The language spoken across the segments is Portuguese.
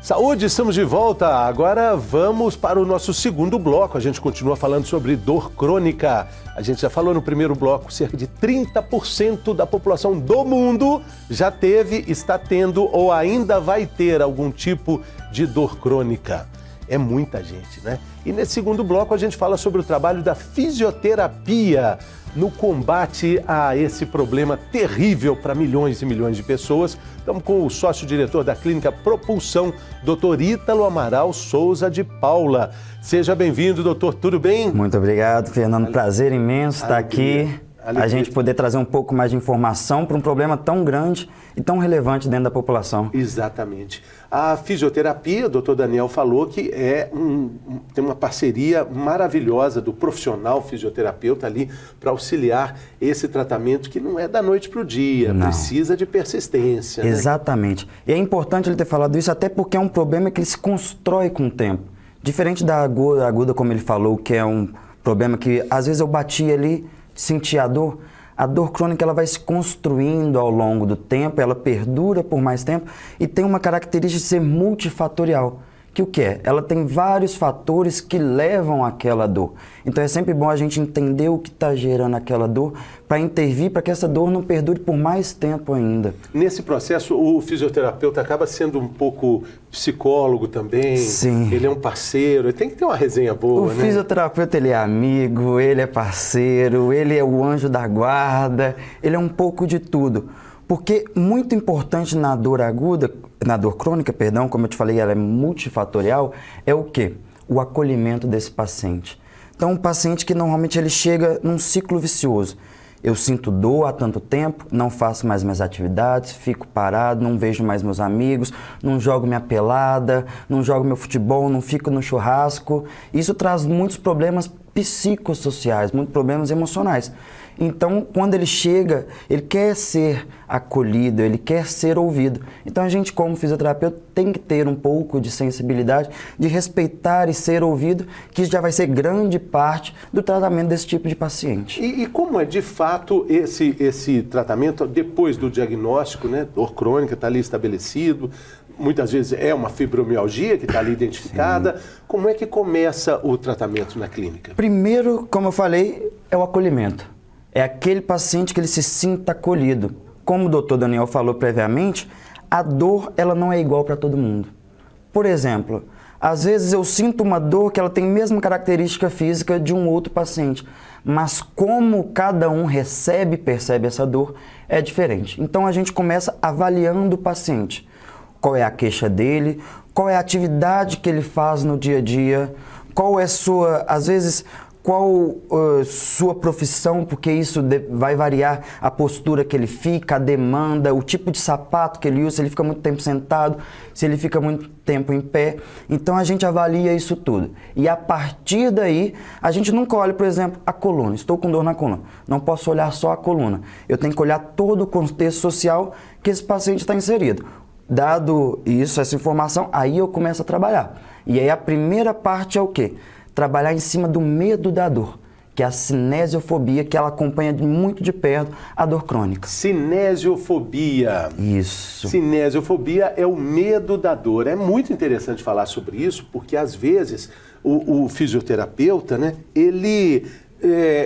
Saúde, estamos de volta. Agora vamos para o nosso segundo bloco. A gente continua falando sobre dor crônica. A gente já falou no primeiro bloco, cerca de 30% da população do mundo já teve, está tendo ou ainda vai ter algum tipo de dor crônica. É muita gente, né? E nesse segundo bloco a gente fala sobre o trabalho da fisioterapia no combate a esse problema terrível para milhões e milhões de pessoas. Estamos com o sócio-diretor da Clínica Propulsão, Dr. Ítalo Amaral Souza de Paula. Seja bem-vindo, doutor. Tudo bem? Muito obrigado, Fernando. Prazer imenso estar aqui. A gente poder trazer um pouco mais de informação para um problema tão grande e tão relevante dentro da população. Exatamente. A fisioterapia, o doutor Daniel falou que tem uma parceria maravilhosa do profissional fisioterapeuta ali para auxiliar esse tratamento que não é da noite para o dia, precisa de persistência. Né? Exatamente. E é importante ele ter falado isso até porque é um problema que ele se constrói com o tempo. Diferente da aguda, como ele falou, que é um problema que às vezes eu bati ali, senti a dor crônica ela vai se construindo ao longo do tempo, ela perdura por mais tempo e tem uma característica de ser multifatorial. Que o que é? Ela tem vários fatores que levam àquela dor. Então é sempre bom a gente entender o que está gerando aquela dor para intervir para que essa dor não perdure por mais tempo ainda. Nesse processo, o fisioterapeuta acaba sendo um pouco psicólogo também. Sim. Ele é um parceiro, ele tem que ter uma resenha boa, né? O fisioterapeuta, ele é amigo, ele é parceiro, ele é o anjo da guarda, ele é um pouco de tudo. Porque muito importante na dor crônica, como eu te falei, ela é multifatorial, é o quê? O acolhimento desse paciente. Então, um paciente que normalmente ele chega num ciclo vicioso. Eu sinto dor há tanto tempo, não faço mais minhas atividades, fico parado, não vejo mais meus amigos, não jogo minha pelada, não jogo meu futebol, não fico no churrasco. Isso traz muitos problemas psicossociais, muitos problemas emocionais. Então, quando ele chega, ele quer ser acolhido, ele quer ser ouvido. Então, a gente, como fisioterapeuta, tem que ter um pouco de sensibilidade, de respeitar e ser ouvido, que já vai ser grande parte do tratamento desse tipo de paciente. E como é, de fato, esse tratamento, depois do diagnóstico, né? Dor crônica está ali estabelecido, muitas vezes é uma fibromialgia que está ali identificada. Sim. Como é que começa o tratamento na clínica? Primeiro, como eu falei, é o acolhimento. É aquele paciente que ele se sinta acolhido. Como o doutor Daniel falou previamente, a dor ela não é igual para todo mundo. Por exemplo, às vezes eu sinto uma dor que ela tem a mesma característica física de um outro paciente, mas como cada um recebe e percebe essa dor é diferente. Então a gente começa avaliando o paciente. Qual é a queixa dele, qual é a atividade que ele faz no dia a dia, qual é qual sua profissão, porque isso vai variar a postura que ele fica, a demanda, o tipo de sapato que ele usa, se ele fica muito tempo sentado, se ele fica muito tempo em pé. Então a gente avalia isso tudo. E a partir daí, a gente nunca olha, por exemplo, a coluna. Estou com dor na coluna. Não posso olhar só a coluna. Eu tenho que olhar todo o contexto social que esse paciente está inserido. Dado isso, essa informação, aí eu começo a trabalhar. E aí a primeira parte é o quê? Trabalhar em cima do medo da dor, que é a cinesiofobia, que ela acompanha muito de perto a dor crônica. Cinesiofobia. Isso. Cinesiofobia é o medo da dor. É muito interessante falar sobre isso, porque às vezes o fisioterapeuta, né, ele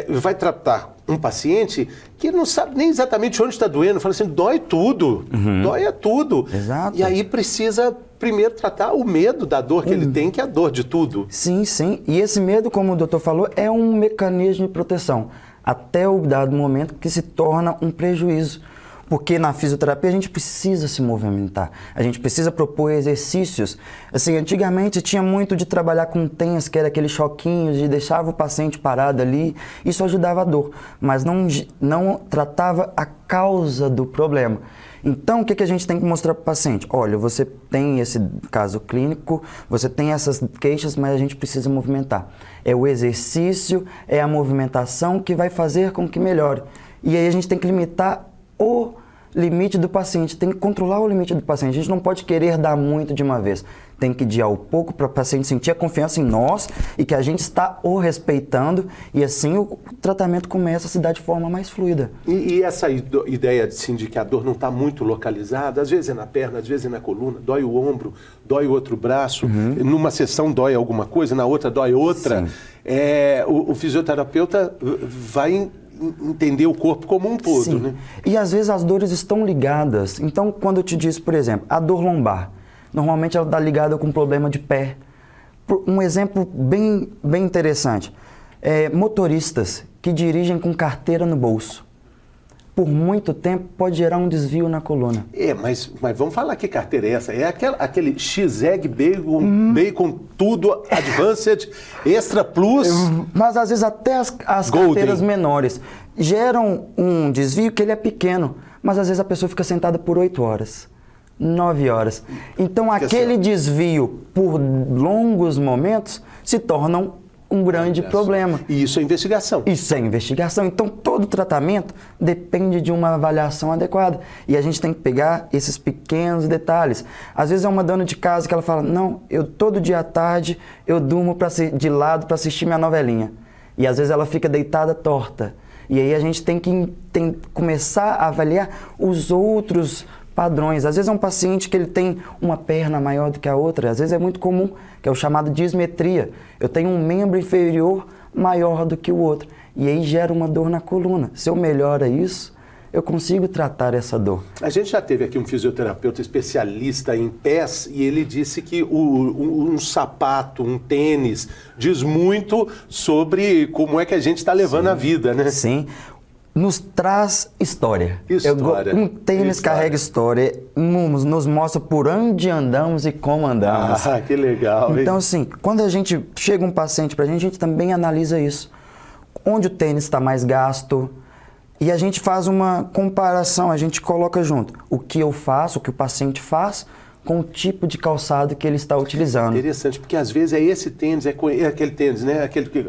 vai tratar um paciente que não sabe nem exatamente onde está doendo, fala assim, dói tudo, dói é tudo. Exato. E aí precisa primeiro tratar o medo da dor que ele tem, que é a dor de tudo. Sim, sim. E esse medo, como o doutor falou, é um mecanismo de proteção, até o dado momento que se torna um prejuízo. Porque na fisioterapia a gente precisa se movimentar, a gente precisa propor exercícios. Assim, antigamente tinha muito de trabalhar com TENS, que era aqueles choquinhos, de deixava o paciente parado ali, isso ajudava a dor, mas não tratava a causa do problema. Então, o que a gente tem que mostrar para o paciente? Olha, você tem esse caso clínico, você tem essas queixas, mas a gente precisa movimentar. É o exercício, é a movimentação que vai fazer com que melhore. E aí a gente tem que limitar limite do paciente, tem que controlar o limite do paciente. A gente não pode querer dar muito de uma vez. Tem que ir ao pouco para o paciente sentir a confiança em nós e que a gente está o respeitando e assim o tratamento começa a se dar de forma mais fluida. E essa ideia assim, de que a dor não está muito localizada, às vezes é na perna, às vezes é na coluna, dói o ombro, dói o outro braço, numa sessão dói alguma coisa, na outra dói outra. O fisioterapeuta vai entender o corpo como um todo, Sim. né? E às vezes as dores estão ligadas. Então, quando eu te disse, por exemplo, a dor lombar, normalmente ela está ligada com problema de pé. Um exemplo bem interessante. Motoristas que dirigem com carteira no bolso. Por muito tempo pode gerar um desvio na coluna. Mas vamos falar que carteira é essa? É aquele X-Egg Bacon tudo, Advanced, Extra Plus. Mas às vezes até as carteiras menores geram um desvio que ele é pequeno, mas às vezes a pessoa fica sentada por 8 horas, 9 horas. Então aquele desvio por longos momentos se torna um grande problema. E isso é investigação. Isso é investigação. Então, todo tratamento depende de uma avaliação adequada. E a gente tem que pegar esses pequenos detalhes. Às vezes é uma dona de casa que ela fala, não, eu todo dia à tarde eu durmo de lado para assistir minha novelinha. E às vezes ela fica deitada torta. E aí a gente tem que começar a avaliar os outros padrões. Às vezes é um paciente que ele tem uma perna maior do que a outra, às vezes é muito comum, que é o chamado dismetria. Eu tenho um membro inferior maior do que o outro, e aí gera uma dor na coluna. Se eu melhoro isso, eu consigo tratar essa dor. A gente já teve aqui um fisioterapeuta especialista em pés e ele disse que um sapato, um tênis, diz muito sobre como é que a gente está levando a vida, né? Sim. Nos traz história. Um tênis carrega história, nos mostra por onde andamos e como andamos. Ah, que legal. Então, assim, quando a gente chega um paciente pra gente também analisa isso. Onde o tênis está mais gasto, e a gente faz uma comparação, a gente coloca junto o que eu faço, o que o paciente faz, com o tipo de calçado que ele está utilizando. Interessante, porque às vezes é esse tênis, é aquele tênis, né? Aquele que...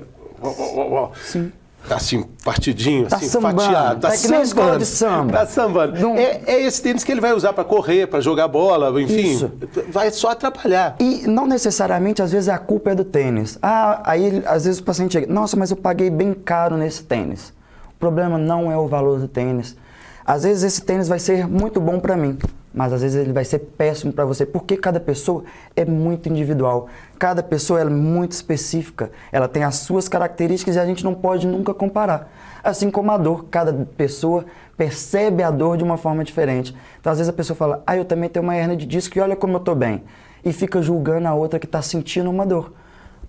Sim. Tá assim, partidinho, tá assim, sambando, fatiado. Tá que nem escola de samba. Tá sambando. Não... É esse tênis que ele vai usar para correr, para jogar bola, enfim. Isso. Vai só atrapalhar. E não necessariamente, às vezes, a culpa é do tênis. Aí, às vezes, o paciente chega, nossa, mas eu paguei bem caro nesse tênis. O problema não é o valor do tênis. Às vezes, esse tênis vai ser muito bom para mim, mas às vezes ele vai ser péssimo para você, porque cada pessoa é muito individual. Cada pessoa é muito específica, ela tem as suas características e a gente não pode nunca comparar. Assim como a dor, cada pessoa percebe a dor de uma forma diferente. Então, às vezes a pessoa fala, eu também tenho uma hernia de disco e olha como eu estou bem. E fica julgando a outra que está sentindo uma dor.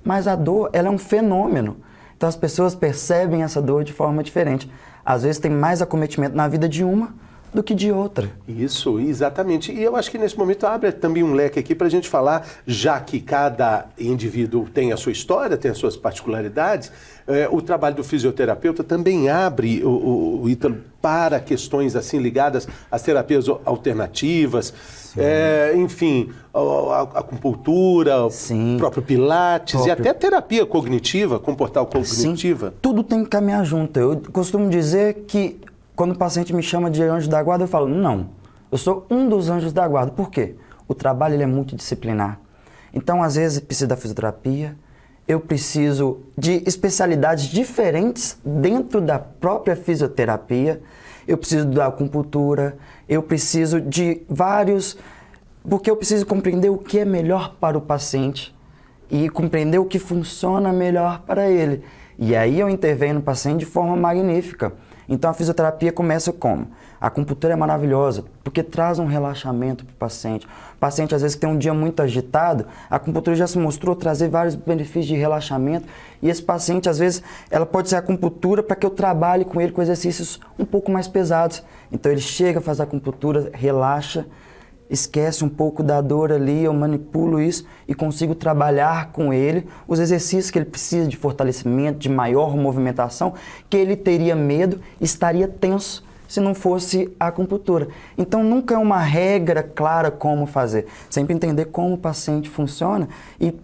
Mas a dor, ela é um fenômeno. Então, as pessoas percebem essa dor de forma diferente. Às vezes tem mais acometimento na vida de uma do que de outra. Isso, exatamente. E eu acho que nesse momento abre também um leque aqui para a gente falar, já que cada indivíduo tem a sua história, tem as suas particularidades, o trabalho do fisioterapeuta também abre o Ítalo para questões assim ligadas às terapias alternativas, enfim, a acupuntura, o próprio Pilates e até a terapia cognitiva, comportal cognitiva. Sim, tudo tem que caminhar junto. Eu costumo dizer que quando o paciente me chama de anjo da guarda, eu falo, não, eu sou um dos anjos da guarda. Por quê? O trabalho ele é multidisciplinar. Então, às vezes, precisa da fisioterapia, eu preciso de especialidades diferentes dentro da própria fisioterapia, eu preciso da acupuntura, eu preciso de vários... Porque eu preciso compreender o que é melhor para o paciente e compreender o que funciona melhor para ele. E aí eu intervenho no paciente de forma magnífica. Então a fisioterapia começa como? A acupuntura é maravilhosa, porque traz um relaxamento para o paciente. O paciente, às vezes, que tem um dia muito agitado, a acupuntura já se mostrou trazer vários benefícios de relaxamento. E esse paciente, às vezes, ela pode ser a acupuntura para que eu trabalhe com ele com exercícios um pouco mais pesados. Então ele chega, faz a acupuntura, relaxa, esquece um pouco da dor ali, eu manipulo isso e consigo trabalhar com ele os exercícios que ele precisa de fortalecimento, de maior movimentação, que ele teria medo, estaria tenso se não fosse a acupuntura. Então nunca é uma regra clara como fazer, sempre entender como o paciente funciona e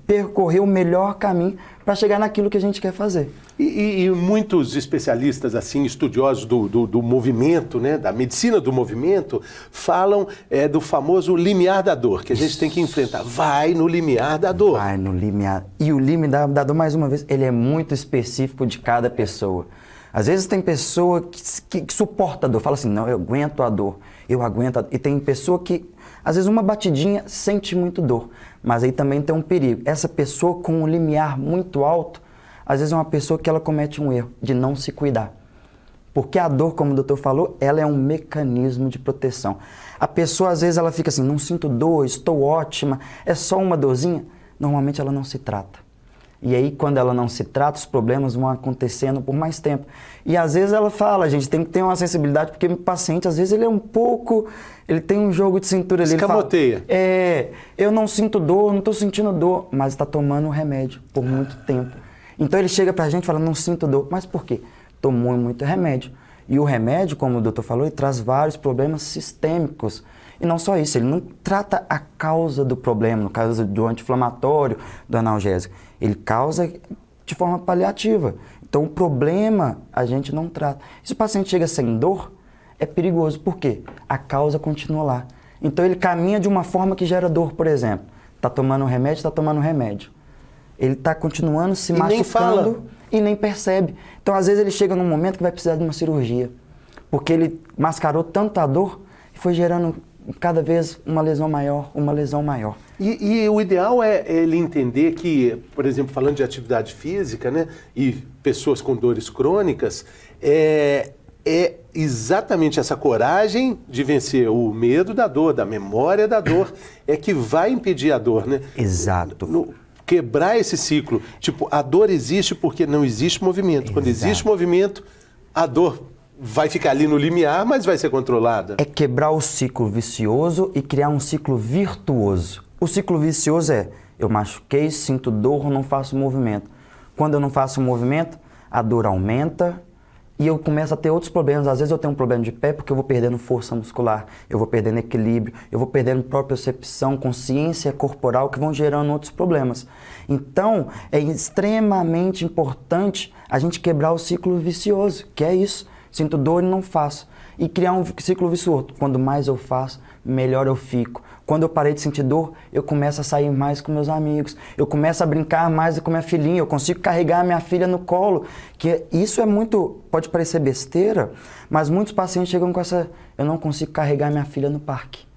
percorrer o melhor caminho para chegar naquilo que a gente quer fazer. E muitos especialistas, assim, estudiosos do movimento, né, da medicina do movimento, falam do famoso limiar da dor, que a gente tem que enfrentar. Vai no limiar da dor. Vai no limiar. E o limiar da dor, mais uma vez, ele é muito específico de cada pessoa. Às vezes tem pessoa que suporta a dor, fala assim, não, eu aguento a dor, eu aguento a dor. E tem pessoa que, às vezes, uma batidinha sente muito dor. Mas aí também tem um perigo. Essa pessoa com um limiar muito alto, às vezes é uma pessoa que ela comete um erro de não se cuidar. Porque a dor, como o doutor falou, ela é um mecanismo de proteção. A pessoa, às vezes, ela fica assim, não sinto dor, estou ótima, é só uma dorzinha. Normalmente ela não se trata. E aí, quando ela não se trata, os problemas vão acontecendo por mais tempo. E às vezes ela fala, a gente tem que ter uma sensibilidade, porque o paciente, às vezes, ele é um pouco... Ele tem um jogo de cintura ali. Escamoteia. Eu não sinto dor, não estou sentindo dor, mas está tomando remédio por muito tempo. Então ele chega pra gente e fala, não sinto dor. Mas por quê? Tomou muito remédio. E o remédio, como o doutor falou, ele traz vários problemas sistêmicos. E não só isso, ele não trata a causa do problema, no caso do anti-inflamatório, do analgésico. Ele causa de forma paliativa. Então o problema a gente não trata. Se o paciente chega sem dor, é perigoso. Por quê? A causa continua lá. Então ele caminha de uma forma que gera dor, por exemplo. Está tomando remédio, está tomando remédio. Ele está continuando se machucando e nem percebe. Então às vezes ele chega num momento que vai precisar de uma cirurgia. Porque ele mascarou tanto a dor e foi gerando cada vez uma lesão maior, uma lesão maior. E o ideal é ele entender que, por exemplo, falando de atividade física, né, e pessoas com dores crônicas, é exatamente essa coragem de vencer o medo da dor, da memória da dor, é que vai impedir a dor, né? Exato. Quebrar esse ciclo. Tipo, a dor existe porque não existe movimento. Exato. Quando existe movimento, a dor vai ficar ali no limiar, mas vai ser controlada. É quebrar o ciclo vicioso e criar um ciclo virtuoso. O ciclo vicioso é, eu machuquei, sinto dor, não faço movimento. Quando eu não faço movimento, a dor aumenta e eu começo a ter outros problemas. Às vezes eu tenho um problema de pé porque eu vou perdendo força muscular, eu vou perdendo equilíbrio, eu vou perdendo propriocepção, consciência corporal, que vão gerando outros problemas. Então, é extremamente importante a gente quebrar o ciclo vicioso, que é isso. Sinto dor e não faço. E criar um ciclo vicioso. Quando mais eu faço, melhor eu fico. Quando eu parei de sentir dor, eu começo a sair mais com meus amigos. Eu começo a brincar mais com minha filhinha. Eu consigo carregar a minha filha no colo. Que isso é muito... Pode parecer besteira, mas muitos pacientes chegam com essa... Eu não consigo carregar minha filha no parque.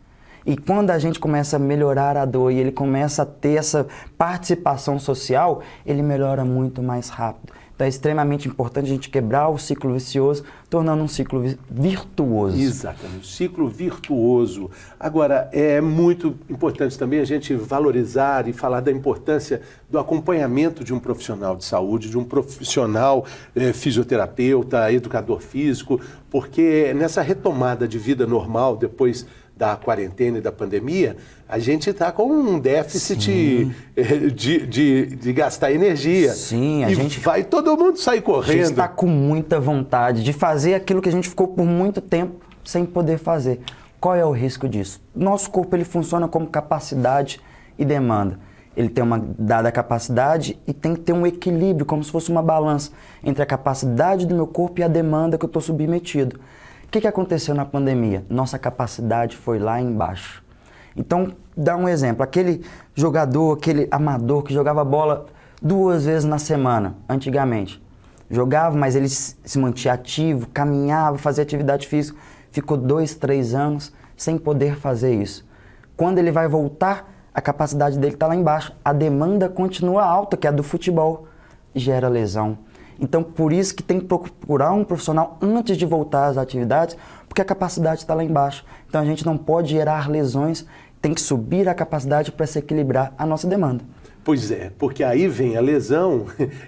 E quando a gente começa a melhorar a dor e ele começa a ter essa participação social, ele melhora muito mais rápido. Então é extremamente importante a gente quebrar o ciclo vicioso, tornando um ciclo virtuoso. Exatamente, ciclo virtuoso. Agora, é muito importante também a gente valorizar e falar da importância do acompanhamento de um profissional de saúde, de um profissional fisioterapeuta, educador físico, porque nessa retomada de vida normal, depois da quarentena e da pandemia, a gente está com um déficit de gastar energia. Sim, vai todo mundo sair correndo. A gente está com muita vontade de fazer aquilo que a gente ficou por muito tempo sem poder fazer. Qual é o risco disso? Nosso corpo ele funciona como capacidade e demanda. Ele tem uma dada capacidade e tem que ter um equilíbrio, como se fosse uma balança entre a capacidade do meu corpo e a demanda que eu estou submetido. O que aconteceu na pandemia? Nossa capacidade foi lá embaixo. Então, dá um exemplo. Aquele jogador, aquele amador que jogava bola 2 vezes na semana, antigamente. Jogava, mas ele se mantinha ativo, caminhava, fazia atividade física. Ficou 2, 3 anos sem poder fazer isso. Quando ele vai voltar, a capacidade dele está lá embaixo. A demanda continua alta, que é a do futebol. Gera lesão. Então, por isso que tem que procurar um profissional antes de voltar às atividades, porque a capacidade está lá embaixo. Então, a gente não pode gerar lesões, tem que subir a capacidade para se equilibrar a nossa demanda. Pois é, porque aí vem a lesão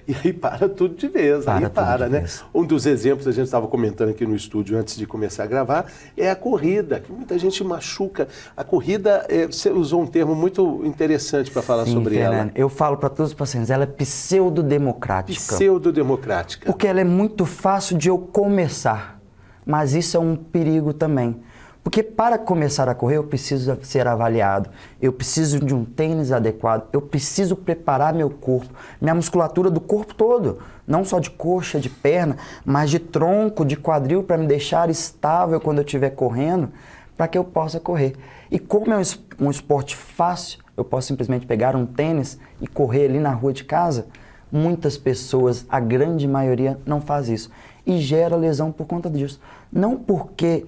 e aí para tudo de vez, né? Um dos exemplos, a gente estava comentando aqui no estúdio antes de começar a gravar, é a corrida, que muita gente machuca. A corrida, você usou um termo muito interessante para falar sobre Fernando, ela. Eu falo para todos os pacientes, ela é pseudodemocrática. Pseudodemocrática. Porque ela é muito fácil de eu começar, mas isso é um perigo também. Porque para começar a correr eu preciso ser avaliado, eu preciso de um tênis adequado, eu preciso preparar meu corpo, minha musculatura do corpo todo, não só de coxa, de perna, mas de tronco, de quadril, para me deixar estável quando eu estiver correndo, para que eu possa correr. E como é um esporte fácil, eu posso simplesmente pegar um tênis e correr ali na rua de casa. Muitas pessoas, a grande maioria, não faz isso e gera lesão por conta disso. Não porque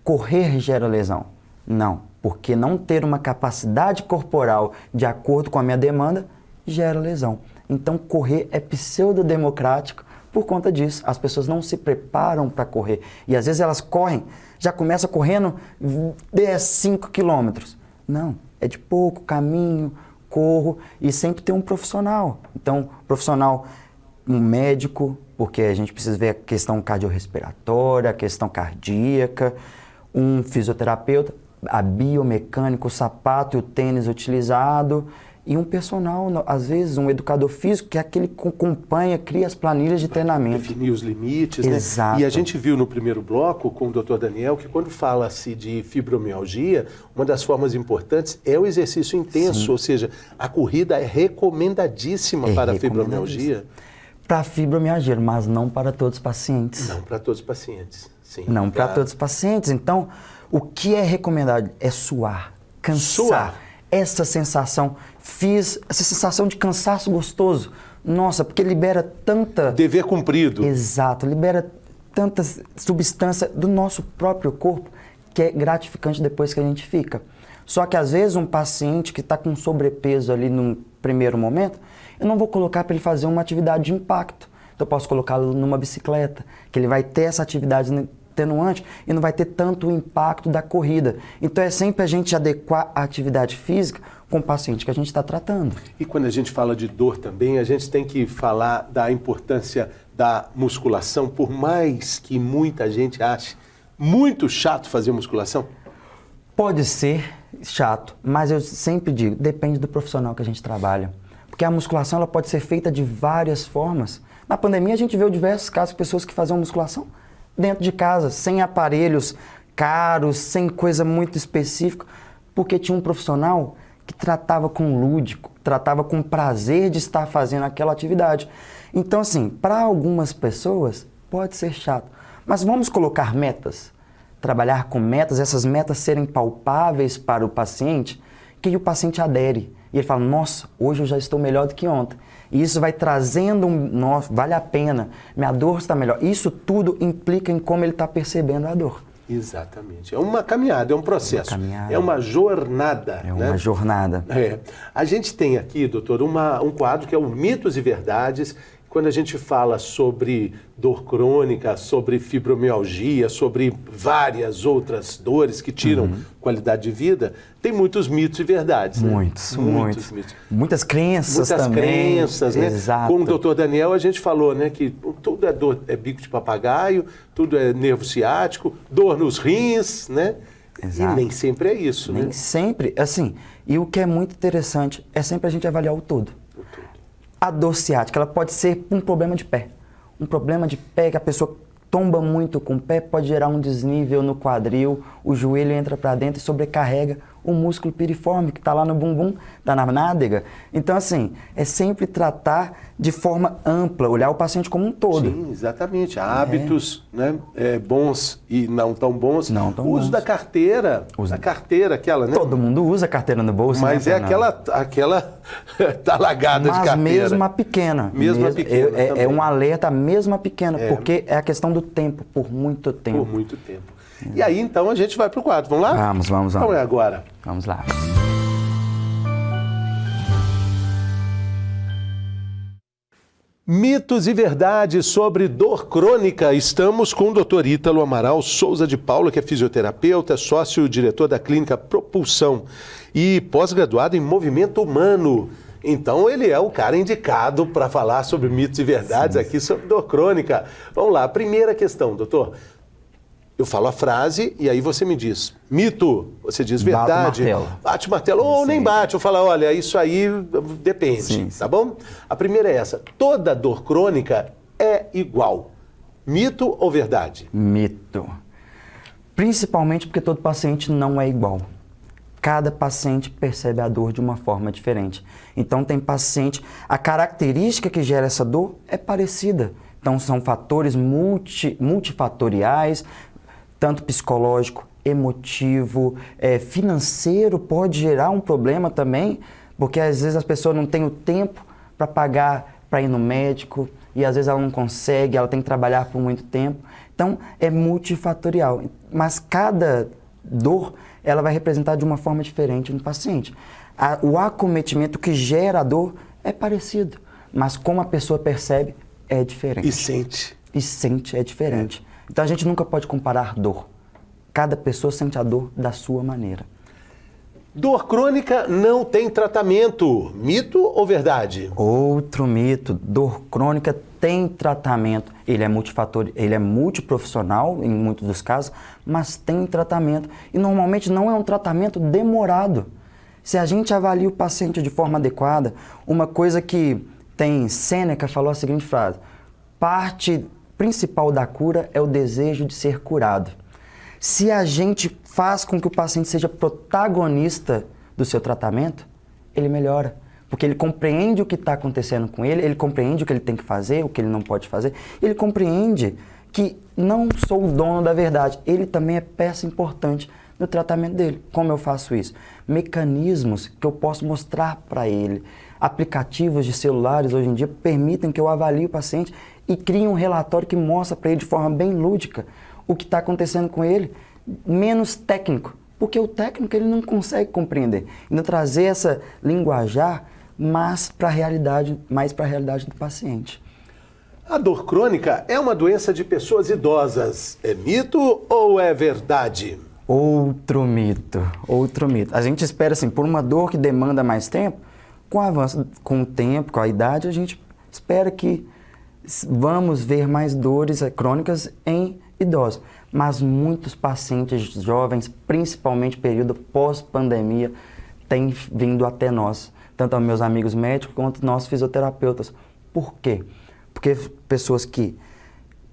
correr gera lesão, não, porque não ter uma capacidade corporal de acordo com a minha demanda gera lesão. Então correr é pseudodemocrático por conta disso. As pessoas não se preparam para correr e às vezes elas correm, já começam correndo 10, 5 quilômetros. Não, é de pouco caminho, corro e sempre tem um profissional. Então, profissional, um médico, porque a gente precisa ver a questão cardiorrespiratória, a questão cardíaca, um fisioterapeuta, a biomecânica, o sapato e o tênis utilizado, e um personal, às vezes um educador físico, que é aquele que acompanha, cria as planilhas de treinamento. Definir os limites, Exato. né? E a gente viu no primeiro bloco com o Dr. Daniel que quando fala-se de fibromialgia, uma das formas importantes é o exercício intenso, ou seja, a corrida é recomendadíssima para a fibromialgia. Para a fibromialgia, mas não para todos os pacientes. Não para todos os pacientes, sim. Não para todos os pacientes. Então, o que é recomendado é suar, cansar. Suar. Essa sensação de cansaço gostoso. Nossa, porque libera tanta... Dever cumprido. Exato, libera tanta substância do nosso próprio corpo que é gratificante depois que a gente fica. Só que às vezes um paciente que está com sobrepeso ali no primeiro momento, eu não vou colocar para ele fazer uma atividade de impacto. Então eu posso colocá-lo numa bicicleta, que ele vai ter essa atividade atenuante e não vai ter tanto o impacto da corrida. Então é sempre a gente adequar a atividade física com o paciente que a gente está tratando. E quando a gente fala de dor também, a gente tem que falar da importância da musculação, por mais que muita gente ache muito chato fazer musculação. Pode ser chato, mas eu sempre digo, depende do profissional que a gente trabalha. Porque a musculação ela pode ser feita de várias formas. Na pandemia a gente viu diversos casos de pessoas que faziam musculação dentro de casa, sem aparelhos caros, sem coisa muito específica, porque tinha um profissional que tratava com lúdico, tratava com prazer de estar fazendo aquela atividade. Então, assim, para algumas pessoas pode ser chato, mas vamos colocar metas, trabalhar com metas, essas metas serem palpáveis para o paciente, que o paciente adere. E ele fala, nossa, hoje eu já estou melhor do que ontem. E isso vai trazendo nossa, vale a pena, minha dor está melhor. Isso tudo implica em como ele está percebendo a dor. Exatamente. É uma caminhada, é um processo. É uma jornada. É uma jornada. É. A gente tem aqui, doutor, um quadro que é o Mitos e Verdades. Quando a gente fala sobre dor crônica, sobre fibromialgia, sobre várias outras dores que tiram qualidade de vida, tem muitos mitos e verdades. Né? Muitos mitos. Muitas crenças também. Muitas crenças, né? Exato. Com o doutor Daniel a gente falou, né, que tudo é dor, é bico de papagaio, tudo é nervo ciático, dor nos rins, né? Exato. E nem sempre é isso, nem né? sempre, assim, e o que é muito interessante é sempre a gente avaliar o todo. A dor ciática, ela pode ser um problema de pé. Um problema de pé que a pessoa tomba muito com o pé, pode gerar um desnível no quadril, o joelho entra para dentro e sobrecarrega o músculo piriforme que está lá no bumbum, está na nádega. Então, assim, é sempre tratar de forma ampla, olhar o paciente como um todo. Sim, exatamente. Hábitos, né, bons e não tão bons. Não tão uso bons. da carteira. A carteira, aquela, né? Todo mundo usa carteira no bolso, mas né, é aquela talagada de carteira. Mas mesmo a pequena. Mesmo a pequena é um alerta mesmo a pequena, porque é a questão do tempo, por muito tempo. Por muito tempo. E aí, então, a gente vai para o quadro. Vamos lá? Vamos. Então é agora. Vamos lá. Mitos e verdades sobre dor crônica. Estamos com o Dr. Ítalo Amaral Souza de Paula, que é fisioterapeuta, sócio-diretor da clínica Propulsão e pós-graduado em movimento humano. Então ele é o cara indicado para falar sobre mitos e verdades aqui sobre dor crônica. Vamos lá, primeira questão, doutor. Eu falo a frase e aí você me diz mito, você diz verdade. Bate o martelo. Ou nem bate, eu falo, olha, isso aí depende, tá bom? A primeira é essa, toda dor crônica é igual. Mito ou verdade? Mito. Principalmente porque todo paciente não é igual. Cada paciente percebe a dor de uma forma diferente. Então tem paciente, a característica que gera essa dor é parecida. Então são fatores multifatoriais, tanto psicológico, emotivo, financeiro pode gerar um problema também, porque às vezes as pessoas não têm o tempo para pagar para ir no médico e às vezes ela não consegue, ela tem que trabalhar por muito tempo. Então é multifatorial, mas cada dor ela vai representar de uma forma diferente no paciente. O acometimento que gera a dor é parecido, mas como a pessoa percebe é diferente. E sente. E sente é diferente. Então a gente nunca pode comparar dor. Cada pessoa sente a dor da sua maneira. Dor crônica não tem tratamento. Mito ou verdade? Outro mito. Dor crônica tem tratamento. Ele é multiprofissional em muitos dos casos, mas tem tratamento. E normalmente não é um tratamento demorado. Se a gente avalia o paciente de forma adequada, uma coisa que tem Sêneca falou a seguinte frase: parte principal da cura é o desejo de ser curado. Se a gente faz com que o paciente seja protagonista do seu tratamento, ele melhora. Porque ele compreende o que está acontecendo com ele compreende o que ele tem que fazer, o que ele não pode fazer, ele compreende que não sou o dono da verdade, ele também é peça importante no tratamento dele. Como eu faço isso? Mecanismos que eu posso mostrar para ele. Aplicativos de celulares hoje em dia permitem que eu avalie o paciente e crie um relatório que mostra para ele de forma bem lúdica o que está acontecendo com ele, menos técnico, porque o técnico ele não consegue compreender. Então trazer essa linguajar mais para a realidade do paciente. A dor crônica é uma doença de pessoas idosas. É mito ou é verdade? Outro mito. A gente espera assim, por uma dor que demanda mais tempo, com o avanço, com o tempo, com a idade, a gente espera que vamos ver mais dores crônicas em idosos. Mas muitos pacientes jovens, principalmente período pós-pandemia, têm vindo até nós, tanto aos meus amigos médicos quanto nós fisioterapeutas. Por quê? Porque pessoas que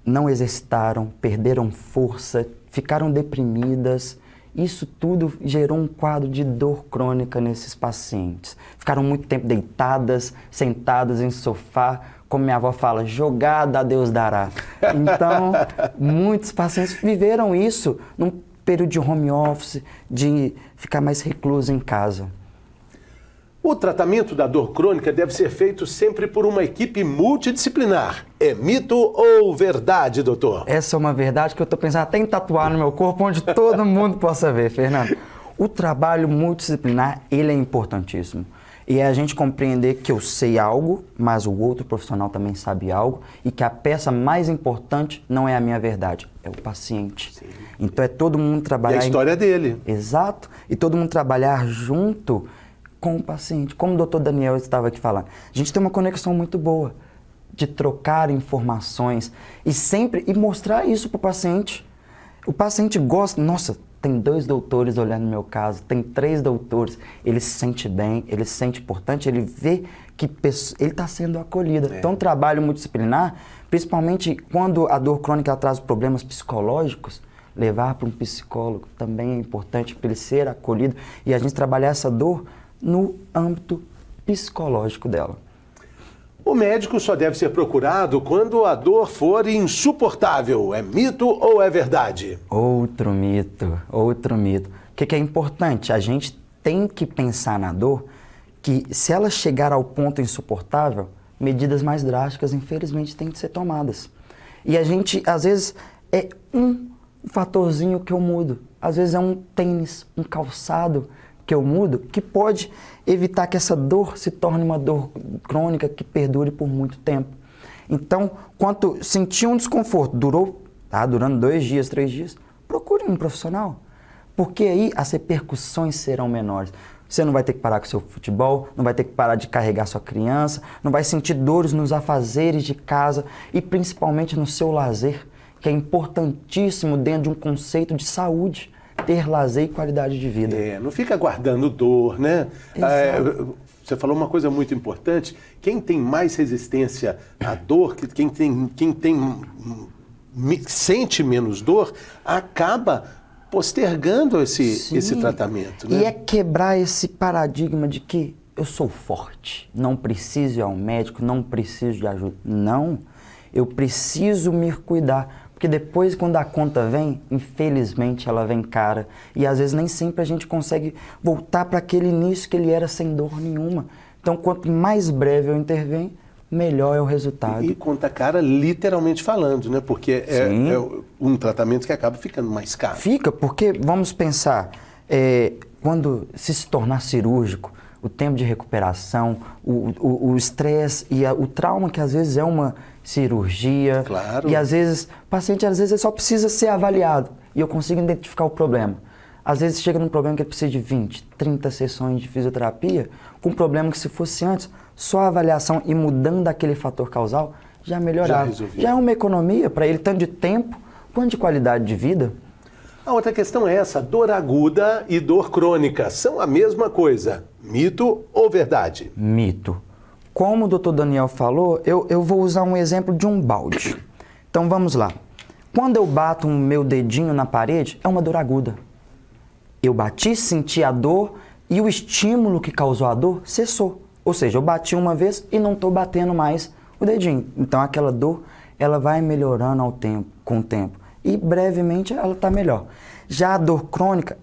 não exercitaram, perderam força, ficaram deprimidas, isso tudo gerou um quadro de dor crônica nesses pacientes. Ficaram muito tempo deitadas, sentadas em sofá, como minha avó fala, jogada a Deus dará. Então, muitos pacientes viveram isso num período de home office, de ficar mais recluso em casa. O tratamento da dor crônica deve ser feito sempre por uma equipe multidisciplinar. É mito ou verdade, doutor? Essa é uma verdade que eu estou pensando até em tatuar no meu corpo, onde todo mundo possa ver, Fernando. O trabalho multidisciplinar, ele é importantíssimo. E é a gente compreender que eu sei algo, mas o outro profissional também sabe algo, e que a peça mais importante não é a minha verdade, é o paciente. Sim. Então é todo mundo trabalhar... E a história dele. Exato. E todo mundo trabalhar junto com o paciente. Como o doutor Daniel estava aqui falando, a gente tem uma conexão muito boa de trocar informações e mostrar isso para o paciente. O paciente gosta, nossa, tem 2 doutores olhando no meu caso, tem 3 doutores, ele se sente bem, ele se sente importante, ele vê que ele está sendo acolhido. Então, trabalho multidisciplinar, principalmente quando a dor crônica traz problemas psicológicos, levar para um psicólogo também é importante para ele ser acolhido e a gente trabalhar essa dor no âmbito psicológico dela. O médico só deve ser procurado quando a dor for insuportável. É mito ou é verdade? Outro mito. O que é importante? A gente tem que pensar na dor que se ela chegar ao ponto insuportável, medidas mais drásticas, infelizmente, têm que ser tomadas. E a gente, às vezes, é um fatorzinho que eu mudo. Às vezes é um tênis, um calçado que eu mudo, que pode evitar que essa dor se torne uma dor crônica que perdure por muito tempo. Então, quando sentir um desconforto, durando 2 dias, 3 dias, procure um profissional, porque aí as repercussões serão menores. Você não vai ter que parar com o seu futebol, não vai ter que parar de carregar sua criança, não vai sentir dores nos afazeres de casa e principalmente no seu lazer, que é importantíssimo dentro de um conceito de saúde. Ter lazer e qualidade de vida. Não fica guardando dor, né? Você falou uma coisa muito importante. Quem tem mais resistência à dor, quem sente menos dor, acaba postergando esse Sim. tratamento, né? E é quebrar esse paradigma de que eu sou forte, não preciso ir ao médico, não preciso de ajuda. Não, eu preciso me cuidar, porque depois quando a conta vem, infelizmente ela vem cara. E às vezes nem sempre a gente consegue voltar para aquele início que ele era sem dor nenhuma. Então quanto mais breve eu intervenho, melhor é o resultado. E conta cara, literalmente falando, né? Porque é um tratamento que acaba ficando mais caro. Fica, porque vamos pensar, quando se tornar cirúrgico, o tempo de recuperação, o estresse e o trauma que às vezes é uma cirurgia. Claro. E às vezes, o paciente às vezes só precisa ser avaliado e eu consigo identificar o problema. Às vezes chega num problema que ele precisa de 20, 30 sessões de fisioterapia, com um problema que se fosse antes, só a avaliação e mudando aquele fator causal já melhorava. Já é uma economia para ele, tanto de tempo quanto de qualidade de vida. A outra questão é essa, dor aguda e dor crônica são a mesma coisa, mito ou verdade? Mito. Como o Dr. Daniel falou, eu vou usar um exemplo de um balde. Então vamos lá. Quando eu bato o meu dedinho na parede, é uma dor aguda. Eu bati, senti a dor e o estímulo que causou a dor cessou. Ou seja, eu bati uma vez e não estou batendo mais o dedinho. Então aquela dor, ela vai melhorando com o tempo. E brevemente ela está melhor. Já a dor crônica,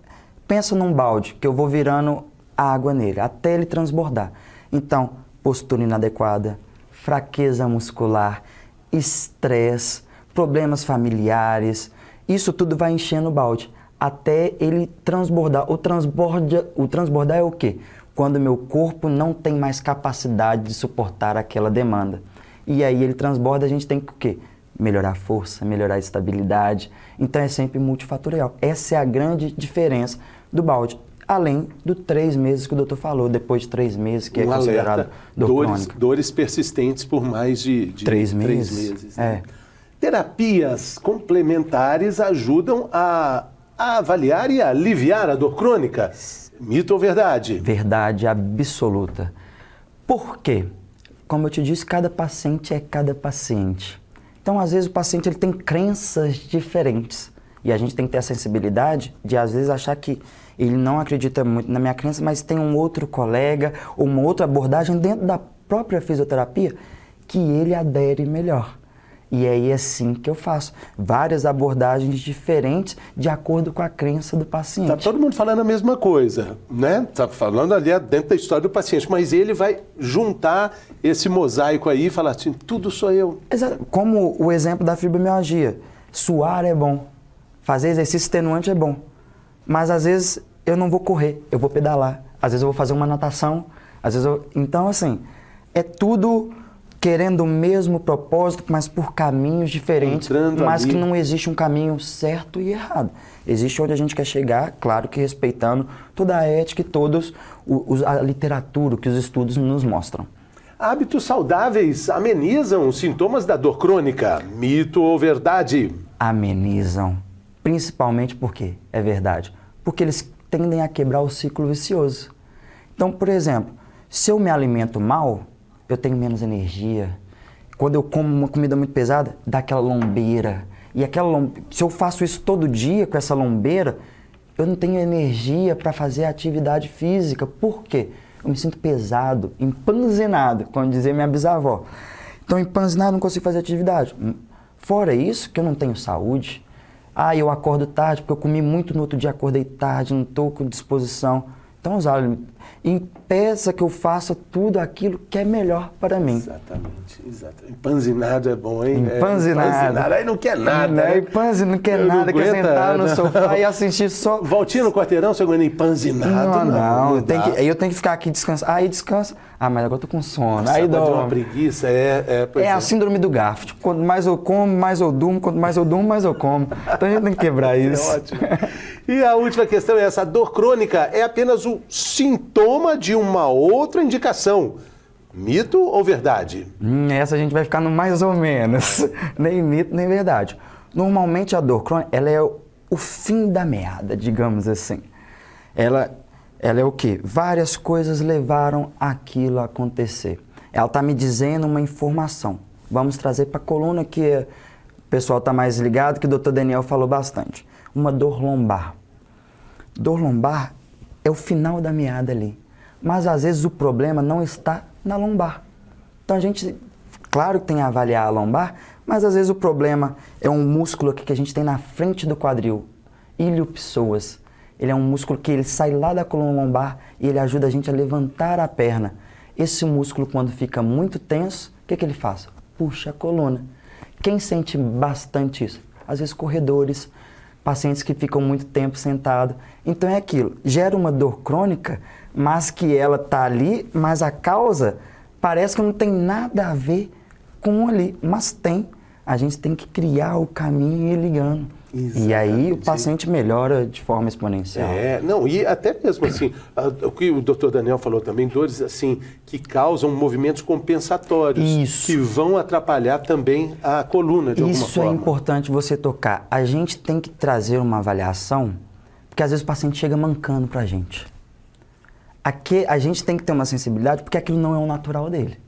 pensa num balde que eu vou virando água nele, até ele transbordar. Então, postura inadequada, fraqueza muscular, estresse, problemas familiares, isso tudo vai enchendo o balde, até ele transbordar. O transbordar é o quê? Quando meu corpo não tem mais capacidade de suportar aquela demanda. E aí ele transborda, a gente tem que o quê? Melhorar a força, melhorar a estabilidade. Então é sempre multifatorial. Essa é a grande diferença do balde. Além do 3 meses que o doutor falou, depois de 3 meses, que é considerado dor crônica. Dores persistentes por mais de 3 meses. Né? Terapias complementares ajudam a avaliar e a aliviar a dor crônica. Mito ou verdade? Verdade absoluta. Por quê? Como eu te disse, cada paciente é cada paciente. Então, às vezes, o paciente ele tem crenças diferentes. E a gente tem que ter a sensibilidade de, às vezes, achar que ele não acredita muito na minha crença, mas tem um outro colega ou uma outra abordagem dentro da própria fisioterapia que ele adere melhor. E aí é assim que eu faço. Várias abordagens diferentes de acordo com a crença do paciente. Tá todo mundo falando a mesma coisa, né? Tá falando ali dentro da história do paciente, mas ele vai juntar esse mosaico aí e falar assim, tudo sou eu. Exato. Como o exemplo da fibromialgia. Suar é bom. Fazer exercício extenuante é bom. Mas às vezes eu não vou correr, eu vou pedalar. Às vezes eu vou fazer uma natação. Às vezes Então, assim, é tudo querendo o mesmo propósito, mas por caminhos diferentes, mas que não existe um caminho certo e errado. Existe onde a gente quer chegar, claro que respeitando toda a ética e todos a literatura, que os estudos nos mostram. Hábitos saudáveis amenizam os sintomas da dor crônica. Mito ou verdade? Amenizam. Principalmente porque é verdade. Porque eles tendem a quebrar o ciclo vicioso. Então, por exemplo, se eu me alimento mal, eu tenho menos energia. Quando eu como uma comida muito pesada, dá aquela lombeira. E se eu faço isso todo dia com essa lombeira, eu não tenho energia para fazer atividade física. Por quê? Eu me sinto pesado, empanzinado, como dizia minha bisavó. Então, empanzinado, não consigo fazer atividade. Fora isso, que eu não tenho saúde. Eu acordo tarde, porque eu comi muito no outro dia, acordei tarde, não estou com disposição. Então, impeça que eu faça tudo aquilo que é melhor para mim. Exatamente. Empanzinado é bom, hein? Empanzinado. Aí não quer nada. Né? Empanzinado não quer nada, quer sentar no sofá e assistir só... Voltinha no quarteirão, você aguenta empanzinado? Não. Eu tenho que ficar aqui descansando. Aí descansa. Mas agora eu tô com sono. Nossa, aí dá uma preguiça. A síndrome do garfo. Tipo, quanto mais eu como, mais eu durmo. Quanto mais eu durmo, mais eu como. Então a gente tem que quebrar isso. É ótimo. E a última questão é essa. A dor crônica é apenas o sintoma de uma outra indicação. Mito ou verdade? Essa a gente vai ficar no mais ou menos. Nem mito, nem verdade. Normalmente a dor crônica, ela é o fim da meada, digamos assim. Ela é o quê? Várias coisas levaram aquilo a acontecer. Ela está me dizendo uma informação. Vamos trazer para a coluna que o pessoal está mais ligado, que o Dr. Daniel falou bastante. uma dor lombar. Dor lombar é o final da meada ali. Mas às vezes o problema não está na lombar. Então a gente, claro que tem que avaliar a lombar, mas às vezes o problema é um músculo aqui que a gente tem na frente do quadril, ilio-psoas. Ele é um músculo que ele sai lá da coluna lombar e ele ajuda a gente a levantar a perna. Esse músculo, quando fica muito tenso, o que ele faz? Puxa a coluna. Quem sente bastante isso? Às vezes corredores, pacientes que ficam muito tempo sentados. Então é aquilo, gera uma dor crônica, mas que ela está ali, mas a causa parece que não tem nada a ver com ali, mas tem. A gente tem que criar o caminho e ir ligando. Exatamente. E aí o paciente melhora de forma exponencial. Não, e até mesmo assim, o que o Dr. Daniel falou também, dores assim, que causam movimentos compensatórios. Isso. Que vão atrapalhar também a coluna de alguma forma. Isso é importante você tocar. A gente tem que trazer uma avaliação, porque às vezes o paciente chega mancando pra gente. A gente tem que ter uma sensibilidade, porque aquilo não é o natural dele.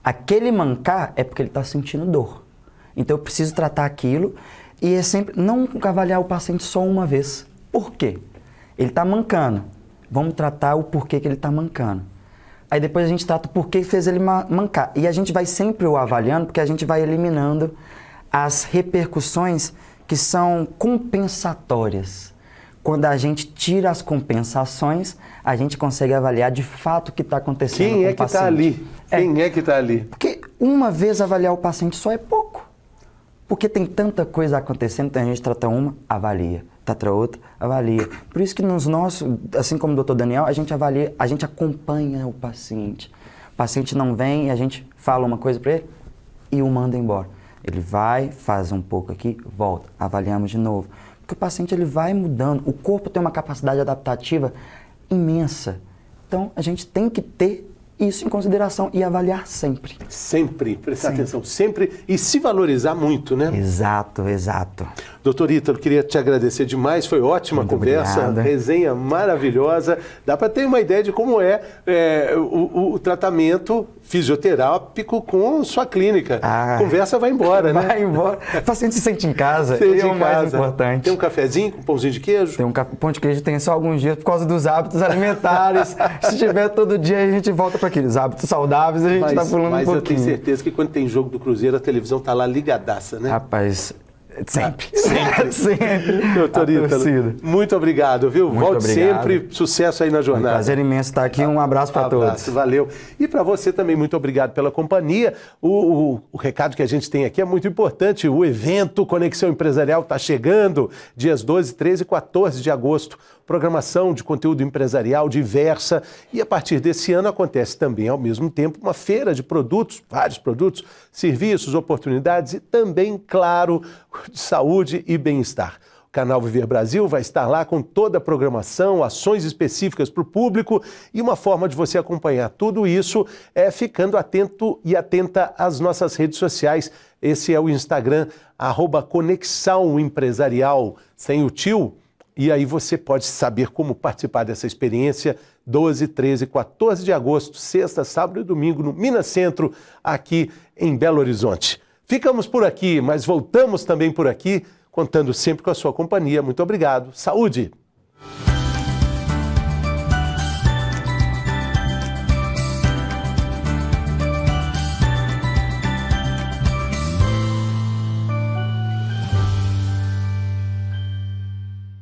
Aquele mancar é porque ele está sentindo dor. Então eu preciso tratar aquilo e é sempre não avaliar o paciente só uma vez. Por quê? Ele está mancando. Vamos tratar o porquê que ele está mancando. Aí depois a gente trata o porquê que fez ele mancar. E a gente vai sempre o avaliando, porque a gente vai eliminando as repercussões que são compensatórias. Quando a gente tira as compensações, a gente consegue avaliar de fato o que está acontecendo com o paciente. Quem é que está ali? Quem é que está ali? Porque uma vez avaliar o paciente só é pouco. Porque tem tanta coisa acontecendo, então a gente trata uma, avalia. Trata outra, avalia. Por isso que nos nossos, assim como o Dr. Daniel, a gente avalia, a gente acompanha o paciente. O paciente não vem e a gente fala uma coisa para ele e o manda embora. Ele vai, faz um pouco aqui, volta, avaliamos de novo. Porque o paciente ele vai mudando, o corpo tem uma capacidade adaptativa imensa. Então a gente tem que ter isso em consideração e avaliar sempre. Sempre, prestar atenção, sempre e se valorizar muito, né? Exato, exato. Doutor Ítalo, queria te agradecer demais, foi ótima a conversa, obrigado. Resenha maravilhosa. Dá para ter uma ideia de como é o tratamento fisioterápico com sua clínica. A conversa vai embora, né? Vai embora. O paciente se sente em casa, é o mais importante. Tem um cafezinho com pãozinho de queijo? Tem um pão de queijo, tem só alguns dias por causa dos hábitos alimentares. Se tiver todo dia, a gente volta para aqueles hábitos saudáveis, a gente tá pulando um pouquinho. Mas eu tenho certeza que quando tem jogo do Cruzeiro, a televisão tá lá ligadaça, né? Rapaz, sempre. Sempre. Doutor Ítalo, muito obrigado, viu? Muito Volte obrigado. Sempre, sucesso aí na jornada. Um prazer imenso estar aqui, um abraço para todos. Valeu. E para você também, muito obrigado pela companhia. O recado que a gente tem aqui é muito importante, o evento Conexão Empresarial está chegando, dias 12, 13 e 14 de agosto. Programação de conteúdo empresarial diversa e a partir desse ano acontece também ao mesmo tempo uma feira de produtos, vários produtos, serviços, oportunidades e também, claro, de saúde e bem-estar. O Canal Viver Brasil vai estar lá com toda a programação, ações específicas para o público e uma forma de você acompanhar tudo isso é ficando atento e atenta às nossas redes sociais. Esse é o Instagram, @Conexão Empresarial, sem o tio. E aí você pode saber como participar dessa experiência 12, 13 e 14 de agosto, sexta, sábado e domingo no Minas Centro, aqui em Belo Horizonte. Ficamos por aqui, mas voltamos também por aqui, contando sempre com a sua companhia. Muito obrigado. Saúde!